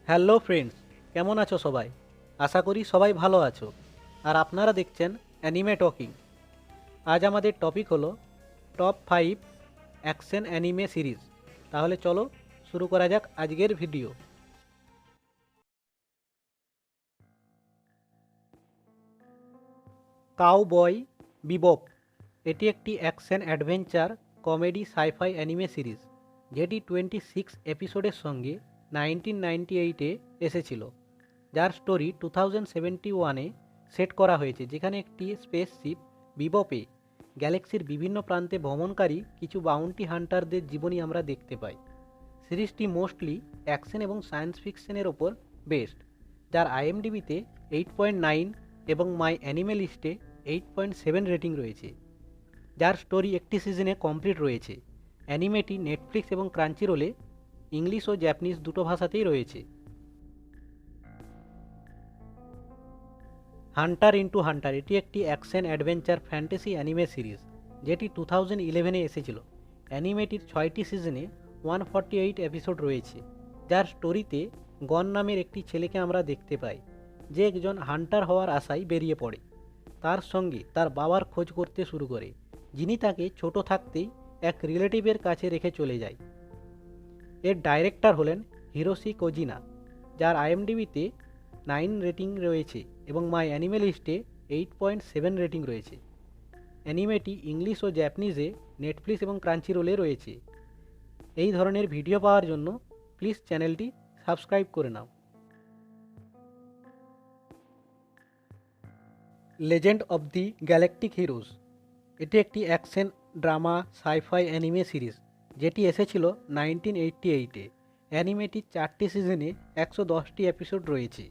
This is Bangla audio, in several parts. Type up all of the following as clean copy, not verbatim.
হ্যালো ফ্রেন্ডস, কেমন আছো সবাই? আশা করি সবাই ভালো আছো। আর আপনারা দেখছেন অ্যানিমে টকিং। আজ আমাদের টপিক হলো টপ 5 অ্যাকশন অ্যানিমে সিরিজ। তাহলে চলো শুরু করা যাক আজকের ভিডিও। কাউবয় বিবপ এটি একটি action adventure comedy sci fi anime series, যেটি 26 এপিসোডের সঙ্গে 1998-এ এসেছিল, যার স্টোরি 2071-এ সেট করা হয়েছে, যেখানে একটি স্পেসশিপ বিবপে গ্যালাক্সির বিভিন্ন প্রান্তে ভ্রমণকারী কিছু বাউন্টি হান্টারদের জীবনী আমরা দেখতে পাই। সিরিজটি মোস্টলি অ্যাকশন এবং সায়েন্স ফিকশনের ওপর বেসড, যার আইএমডিবিতে 8.9 এবং মাই অ্যানিমে লিস্টে 8.7 রেটিং রয়েছে, যার স্টোরি একটি সিজনে কমপ্লিট রয়েছে। অ্যানিমেটি নেটফ্লিক্স এবং ক্রাঞ্চিরোলে ইংলিশ ও জাপানিজ দুটো ভাষাতেই রয়েছে। হান্টার ইন্টু হান্টার এটি একটি action adventure fantasy anime series, যেটি 2011-এ এসেছিল। অ্যানিমেটির 6টি সিজনে 148 এপিসোড রয়েছে, যার স্টোরিতে গন নামের একটি ছেলেকে আমরা দেখতে পাই, যে একজন হান্টার হওয়ার আশায় বেরিয়ে পড়ে। তার সঙ্গে তার বাবার খোঁজ করতে শুরু করে, যিনি তাকে ছোট থাকতেই এক রিলেটিভের কাছে রেখে চলে যায়। এর ডাইরেক্টর হলেন হিরোশি কোজিনা, যার আইএমডিবিতে 9 রেটিং রয়েছে এবং মাই অ্যানিমে লিস্টে 8.7 রেটিং রয়েছে। অ্যানিমেটি ইংলিশ ও জাপানিজে নেটফ্লিক্স এবং ক্রাঞ্চিরোলে রয়েছে। এই ধরনের ভিডিও পাওয়ার জন্য প্লিজ চ্যানেলটি সাবস্ক্রাইব করে নাও। Legend of the galactic heroes এটি একটি action drama sci-fi anime series, যেটি এসেছিল 1988-এ। অ্যানিমেটির 4টি সিজনে 110টি এপিসোড রয়েছে।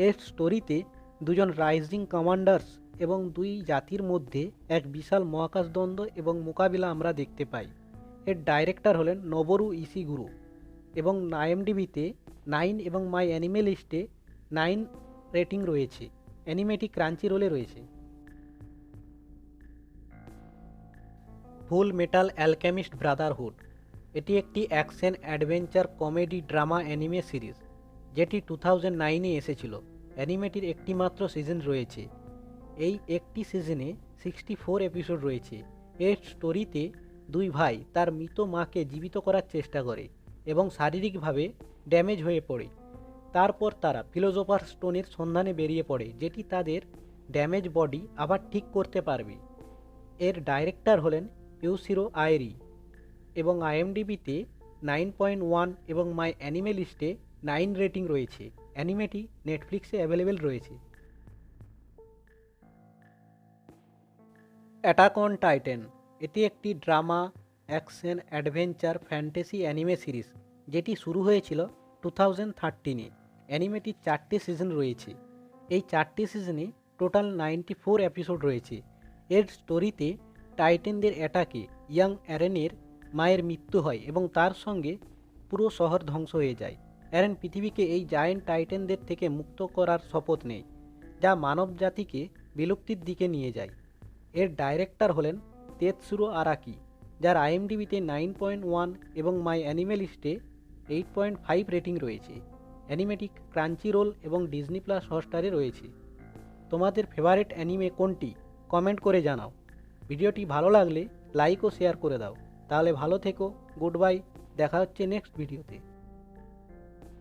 এর স্টোরিতে দুজন রাইজিং কমান্ডার্স এবং দুই জাতির মধ্যে এক বিশাল মহাকাশদ্বন্দ্ব এবং মোকাবিলা আমরা দেখতে পাই। এর ডাইরেক্টর হলেন নোবোরু ইশিগুরো এবং আইএমডিবিতে 9 এবং মাই অ্যানিমে লিস্টে 9 রেটিং রয়েছে। অ্যানিমেটি ক্রাঞ্চিরোলে রয়েছে। ফুল মেটাল অ্যালকেমিস্ট ব্রাদারহুড এটি একটি action adventure comedy drama anime series, যেটি 2009-এ এসেছিল। অ্যানিমেটির একটি মাত্র সিজন রয়েছে। এই একটি সিজনে 64 এপিসোড রয়েছে। এর স্টোরিতে দুই ভাই তার মৃত মাকে জীবিত করার চেষ্টা করে এবং শারীরিকভাবে ড্যামেজ হয়ে পড়ে। তারপর তারা ফিলোজোফার স্টোনের সন্ধানে বেরিয়ে পড়ে, যেটি তাদের ড্যামেজ বডি আবার ঠিক করতে পারবে। এর ডাইরেক্টর হলেন ইউশিরো আয়েরি এবং আইএমডিবিতে 9.1 এবং মাই অ্যানিমে লিস্টে 9 রেটিং রয়েছে। অ্যানিমেটি নেটফ্লিক্সে অ্যাভেলেবেল রয়েছে। অ্যাটাক অন টাইটান এটি একটি drama action adventure fantasy anime series, যেটি শুরু হয়েছিল 2013-এ। অ্যানিমেটির 4টি সিজন রয়েছে। এই 4টি সিজনে টোটাল 94 এপিসোড রয়েছে। এর স্টোরিতে টাইটানদের অ্যাটাকে ইয়াং অ্যারেনের মায়ের মৃত্যু হয় এবং তার সঙ্গে পুরো শহর ধ্বংস হয়ে যায়। অ্যারেন পৃথিবীকে এই জায়েন্ট টাইটানদের থেকে মুক্ত করার শপথ নেয়, যা মানব জাতিকে বিলুপ্তির দিকে নিয়ে যায়। এর ডাইরেক্টর হলেন তেতসুরো আরাকি, যার আইএমডিবিতে 9.1 এবং মাই অ্যানিমে লিস্টে 8.5 রেটিং রয়েছে। অ্যানিমেটিক ক্রাঞ্চিরোল এবং ডিজনি প্লাস হটস্টারে রয়েছে। তোমাদের ফেভারিট অ্যানিমে কোনটি কমেন্ট করে জানাও। ভিডিওটি ভালো লাগলে লাইক ও শেয়ার করে দাও। তাহলে ভালো থেকো, গুড বাই, দেখা হচ্ছে নেক্সট ভিডিওতে।